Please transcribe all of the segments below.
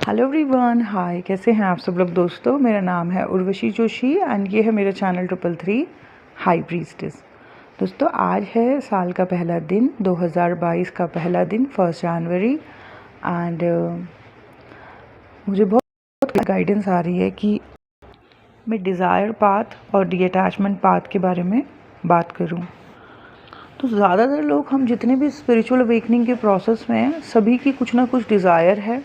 Hello everyone, हाय। कैसे हैं आप सब लोग दोस्तों। मेरा नाम है उर्वशी जोशी एंड ये है मेरा चैनल 333 हाई प्रीस्टेस। दोस्तों, आज है साल का पहला दिन, 2022 का पहला दिन, 1 जनवरी। एंड मुझे बहुत गाइडेंस आ रही है कि मैं डिज़ायर पाथ और डीअटैचमेंट पाथ के बारे में बात करूं। तो ज़्यादातर लोग, हम जितने भी स्पिरिचुअल अवेकनिंग के प्रोसेस में हैं, सभी की कुछ ना कुछ डिज़ायर है,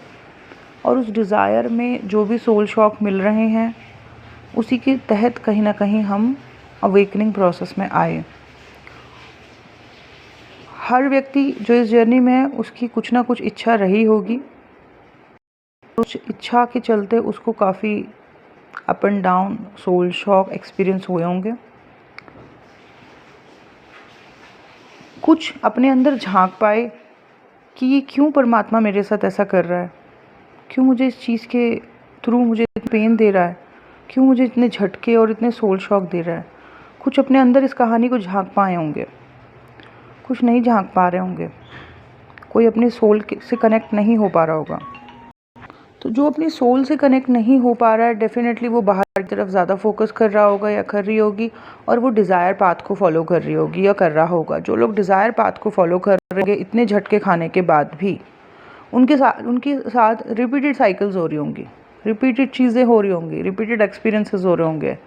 और उस डिज़ायर में जो भी सोल शॉक मिल रहे हैं उसी के तहत कहीं ना कहीं हम अवेकनिंग प्रोसेस में आए। हर व्यक्ति जो इस जर्नी में है उसकी कुछ ना कुछ इच्छा रही होगी। उस इच्छा के चलते उसको काफ़ी up and down soul shock experience हुए होंगे। कुछ अपने अंदर झांक पाए कि ये क्यों परमात्मा मेरे साथ ऐसा कर रहा है, क्यों मुझे इस चीज़ के थ्रू मुझे इतना पेन दे रहा है, क्यों मुझे इतने झटके और इतने सोल शॉक दे रहा है। कुछ अपने अंदर इस कहानी को झांक पाए होंगे, कुछ नहीं झांक पा रहे होंगे। कोई अपनी सोल से कनेक्ट नहीं हो पा रहा होगा। तो जो अपनी सोल से कनेक्ट नहीं हो पा रहा है, डेफिनेटली वो बाहर की तरफ ज़्यादा फोकस कर रहा होगा या कर रही होगी, और वो डिज़ायर पाथ को फॉलो कर रही होगी या कर रहा होगा। जो लोग डिज़ायर पाथ को फॉलो कर रहे हैं, इतने झटके खाने के बाद भी उनके साथ रिपीटेड साइकिल्स हो रही होंगी, रिपीटेड चीज़ें हो रही होंगी, रिपीटेड एक्सपीरियंसेस हो रहे होंगे।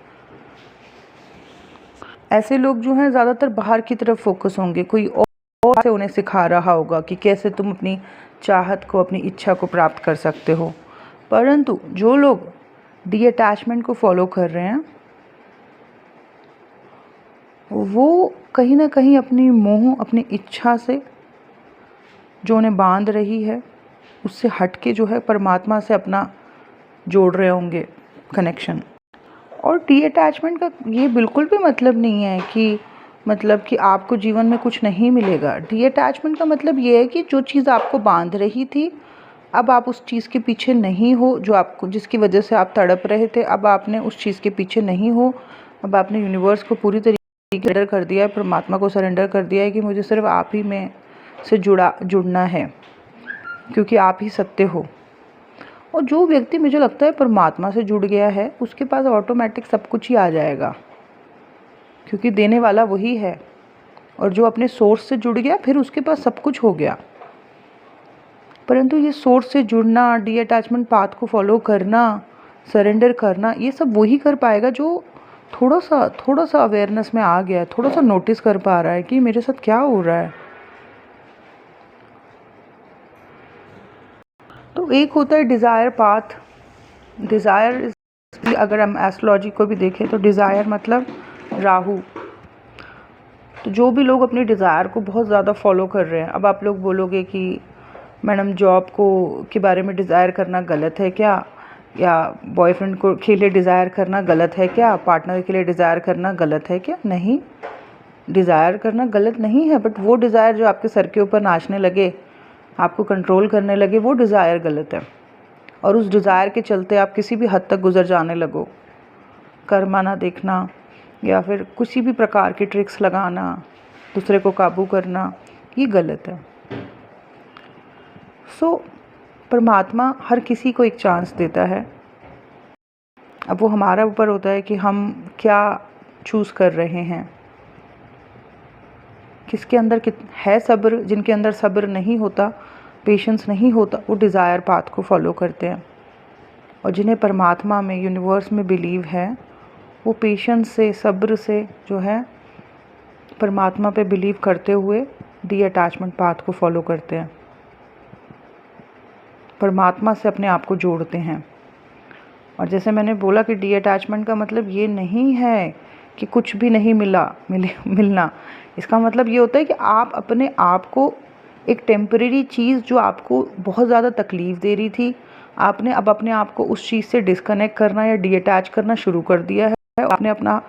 ऐसे लोग जो हैं ज़्यादातर बाहर की तरफ फोकस होंगे। कोई और से उन्हें सिखा रहा होगा कि कैसे तुम अपनी चाहत को, अपनी इच्छा को प्राप्त कर सकते हो। परंतु जो लोग डीअटैचमेंट को फॉलो कर रहे हैं, वो कहीं ना कहीं अपनी मोह, अपनी इच्छा से जो उन्हें बांध रही है, उससे हट के जो है परमात्मा से अपना जोड़ रहे होंगे कनेक्शन। और डीअटैचमेंट का ये बिल्कुल भी मतलब नहीं है कि आपको जीवन में कुछ नहीं मिलेगा। डीअटैचमेंट का मतलब ये है कि जो चीज़ आपको बांध रही थी, अब आप उस चीज़ के पीछे नहीं हो। जो आपको, जिसकी वजह से आप तड़प रहे थे, अब आपने उस चीज़ के पीछे नहीं हो। अब आपने यूनिवर्स को पूरी तरीके से सरेंडर कर दिया है, परमात्मा को सरेंडर कर दिया है कि मुझे सिर्फ आप ही में से जुड़ना है, क्योंकि आप ही सत्य हो। और जो व्यक्ति, मुझे लगता है, परमात्मा से जुड़ गया है, उसके पास ऑटोमेटिक सब कुछ ही आ जाएगा, क्योंकि देने वाला वही है। और जो अपने सोर्स से जुड़ गया, फिर उसके पास सब कुछ हो गया। परंतु ये सोर्स से जुड़ना, डीअटैचमेंट पाथ को फॉलो करना, सरेंडर करना, ये सब वही कर पाएगा जो थोड़ा सा अवेयरनेस में आ गया है, थोड़ा सा नोटिस कर पा रहा है कि मेरे साथ क्या हो रहा है। तो एक होता है डिज़ायर पाथ। डिज़ायर, अगर हम एस्ट्रोलॉजी को भी देखें तो डिज़ायर मतलब राहु। तो जो भी लोग अपनी डिज़ायर को बहुत ज़्यादा फॉलो कर रहे हैं, अब आप लोग बोलोगे कि मैडम, जॉब के बारे में डिज़ायर करना गलत है क्या, या बॉयफ्रेंड के लिए डिज़ायर करना गलत है क्या, पार्टनर के लिए डिज़ायर करना गलत है क्या। नहीं, डिज़ायर करना गलत नहीं है, बट वो डिज़ायर जो आपके सर के ऊपर नाचने लगे, आपको कंट्रोल करने लगे, वो डिज़ायर गलत है। और उस डिज़ायर के चलते आप किसी भी हद तक गुजर जाने लगो, कर्मा ना देखना, या फिर किसी भी प्रकार की ट्रिक्स लगाना, दूसरे को काबू करना, ये गलत है। परमात्मा हर किसी को एक चांस देता है। अब वो हमारा ऊपर होता है कि हम क्या चूज़ कर रहे हैं। किसके अंदर है सब्र, जिनके अंदर सब्र नहीं होता, पेशेंस नहीं होता, वो डिज़ायर पाथ को फॉलो करते हैं। और जिन्हें परमात्मा में, यूनिवर्स में बिलीव है, वो पेशेंस से, सब्र से जो है परमात्मा पे बिलीव करते हुए डीअटैचमेंट पाथ को फॉलो करते हैं, परमात्मा से अपने आप को जोड़ते हैं। और जैसे मैंने बोला कि डीअटैचमेंट का मतलब ये नहीं है कि कुछ भी नहीं मिलना। इसका मतलब ये होता है कि आप अपने आप को, एक टेम्परेरी चीज़ जो आपको बहुत ज़्यादा तकलीफ़ दे रही थी, आपने अब अपने आप को उस चीज़ से डिस्कनेक्ट करना या डीअटैच करना शुरू कर दिया है। आपने अपना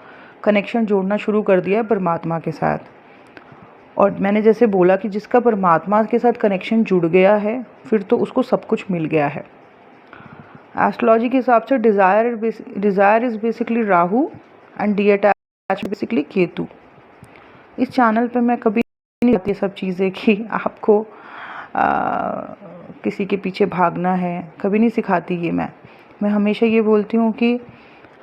कनेक्शन जोड़ना शुरू कर दिया है परमात्मा के साथ। और मैंने जैसे बोला कि जिसका परमात्मा के साथ कनेक्शन जुड़ गया है, फिर तो उसको सब कुछ मिल गया है। एस्ट्रोलॉजी के हिसाब से desire is basically Rahu and detach basically Ketu. इस चैनल पे मैं कभी नहीं चाहती सब चीज़ें कि आपको किसी के पीछे भागना है, कभी नहीं सिखाती ये मैं हमेशा ये बोलती हूँ कि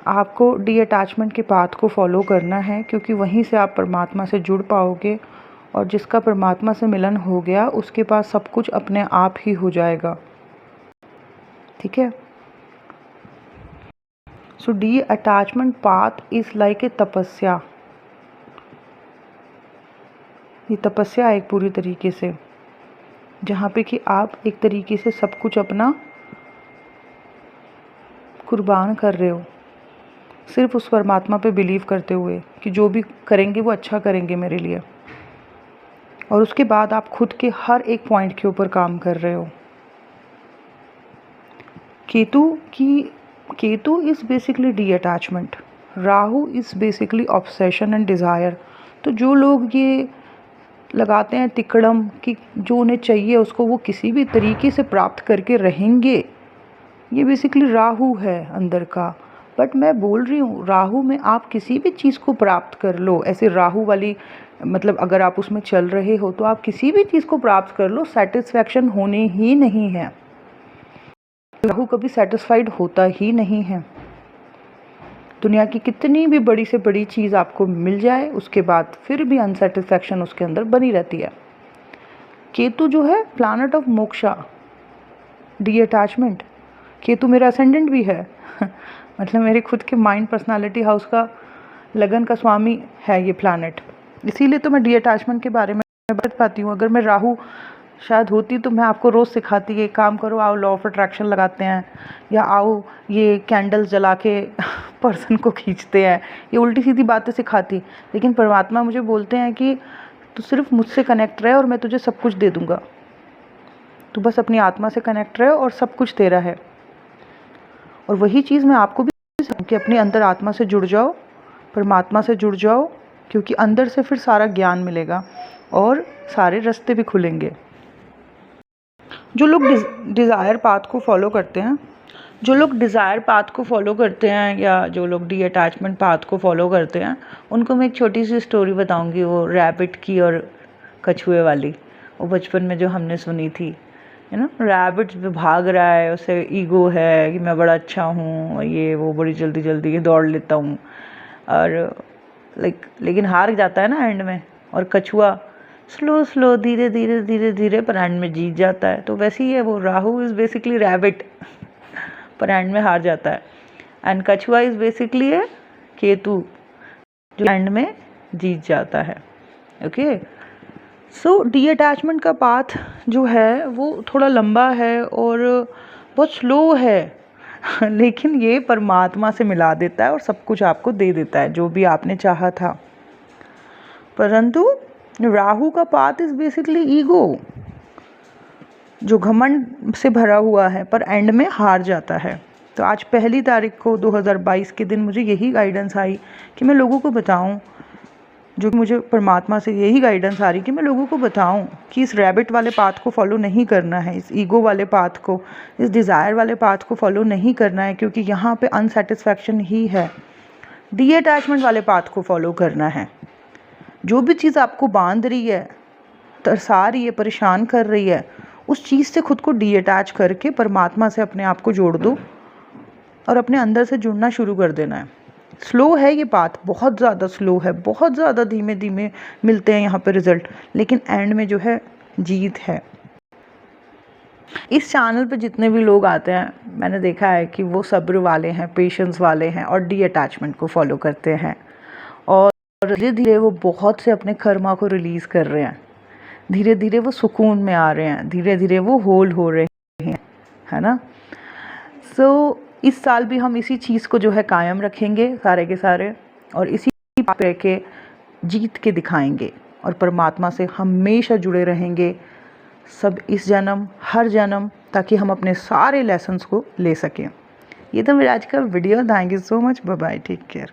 आपको डीअटैचमेंट के पाथ को फॉलो करना है, क्योंकि वहीं से आप परमात्मा से जुड़ पाओगे, और जिसका परमात्मा से मिलन हो गया उसके पास सब कुछ अपने आप ही हो जाएगा। ठीक है। सो डीअटैचमेंट पाथ इज़ लाइक ए तपस्या। ये तपस्या है एक पूरी तरीके से, जहाँ पे कि आप एक तरीके से सब कुछ अपना कुर्बान कर रहे हो, सिर्फ उस परमात्मा पे बिलीव करते हुए कि जो भी करेंगे वो अच्छा करेंगे मेरे लिए। और उसके बाद आप खुद के हर एक पॉइंट के ऊपर काम कर रहे हो। Ketu is basically detachment, Rahu is basically obsession and desire. तो जो लोग ये लगाते हैं तिकड़म कि जो उन्हें चाहिए उसको वो किसी भी तरीके से प्राप्त करके रहेंगे, ये बेसिकली राहु है अंदर का। बट मैं बोल रही हूँ राहु में आप किसी भी चीज़ को प्राप्त कर लो, ऐसे राहु वाली मतलब अगर आप उसमें चल रहे हो तो आप किसी भी चीज़ को प्राप्त कर लो, सेटिस्फैक्शन होनी ही नहीं है। राहु कभी सेटिस्फाइड होता ही नहीं है। दुनिया की कितनी भी बड़ी से बड़ी चीज़ आपको मिल जाए उसके बाद फिर भी अनसेटिस्फैक्शन उसके अंदर बनी रहती है। केतु जो है प्लैनेट ऑफ मोक्षा, डीअटैचमेंट। केतु मेरा असेंडेंट भी है मतलब मेरे खुद के माइंड पर्सनालिटी हाउस का, लगन का स्वामी है ये प्लैनेट। इसीलिए तो मैं डीअटैचमेंट के बारे में बता पाती हूँ। अगर मैं राहु शायद होती तो मैं आपको रोज़ सिखाती है, काम करो, आओ लॉ ऑफ अट्रैक्शन लगाते हैं, या आओ ये कैंडल्स जला के पर्सन को खींचते हैं, ये उल्टी सीधी बातें सिखाती। लेकिन परमात्मा मुझे बोलते हैं कि तू सिर्फ मुझसे कनेक्ट रहे और मैं तुझे सब कुछ दे दूँगा, तू बस अपनी आत्मा से कनेक्ट रहे और सब कुछ तेरा है। और वही चीज़ मैं आपको भी कि अपनी अंतर आत्मा से जुड़ जाओ, परमात्मा से जुड़ जाओ, क्योंकि अंदर से फिर सारा ज्ञान मिलेगा और सारे रास्ते भी खुलेंगे। जो लोग डिज़ायर पाथ को फॉलो करते हैं, या जो लोग डीअटैचमेंट पाथ को फॉलो करते हैं, उनको मैं एक छोटी सी स्टोरी बताऊंगी, वो रैबिट की और कछुए वाली, वो बचपन में जो हमने सुनी थी, है ना। रैबिट भाग रहा है, उसे ईगो है कि मैं बड़ा अच्छा हूँ, ये वो बड़ी जल्दी जल्दी दौड़ लेता हूँ, और लेकिन हार जाता है ना एंड में। और कछुआ स्लो धीरे धीरे पर एंड में जीत जाता है। तो वैसे ही है वो, राहु इज़ बेसिकली रैबिट पर एंड में हार जाता है, एंड कछुआ इज़ बेसिकली है केतु जो एंड में जीत जाता है। ओके। सो डीअटैचमेंट का पाथ जो है वो थोड़ा लंबा है और बहुत स्लो है लेकिन ये परमात्मा से मिला देता है और सब कुछ आपको दे देता है जो भी आपने चाहा था। परंतु राहु का पाथ इज़ बेसिकली ईगो, जो घमंड से भरा हुआ है पर एंड में हार जाता है। तो आज 1 तारीख को 2022 के दिन मुझे यही गाइडेंस आई कि मैं लोगों को बताऊं, जो मुझे परमात्मा से यही गाइडेंस आ रही कि मैं लोगों को बताऊं कि इस रैबिट वाले पाथ को फॉलो नहीं करना है, इस ईगो वाले पाथ को, इस डिज़ायर वाले पाथ को फॉलो नहीं करना है, क्योंकि यहाँ पे अनसेटिस्फैक्शन ही है। डीअटैचमेंट वाले पाथ को फॉलो करना है। जो भी चीज़ आपको बांध रही है, तरसा रही है, परेशान कर रही है, उस चीज़ से खुद को डीअटैच करके परमात्मा से अपने आप को जोड़ दो और अपने अंदर से जुड़ना शुरू कर देना है। स्लो है ये पाथ, बहुत ज़्यादा स्लो है, बहुत ज़्यादा धीमे धीमे मिलते हैं यहाँ पे रिज़ल्ट, लेकिन एंड में जो है जीत है। इस चैनल पे जितने भी लोग आते हैं मैंने देखा है कि वो सब्र वाले हैं, पेशेंस वाले हैं और डीअटैचमेंट को फॉलो करते हैं, और धीरे धीरे वो बहुत से अपने कर्मा को रिलीज़ कर रहे हैं, धीरे धीरे वो सुकून में आ रहे हैं, धीरे धीरे वो होल हो रहे हैं, है ना। सो इस साल भी हम इसी चीज़ को जो है कायम रखेंगे सारे के सारे, और इसी पे के जीत के दिखाएंगे और परमात्मा से हमेशा जुड़े रहेंगे, सब इस जन्म हर जन्म, ताकि हम अपने सारे लेसन्स को ले सकें। ये तो मेरा आज का video. Thank you so much, bye bye, take care.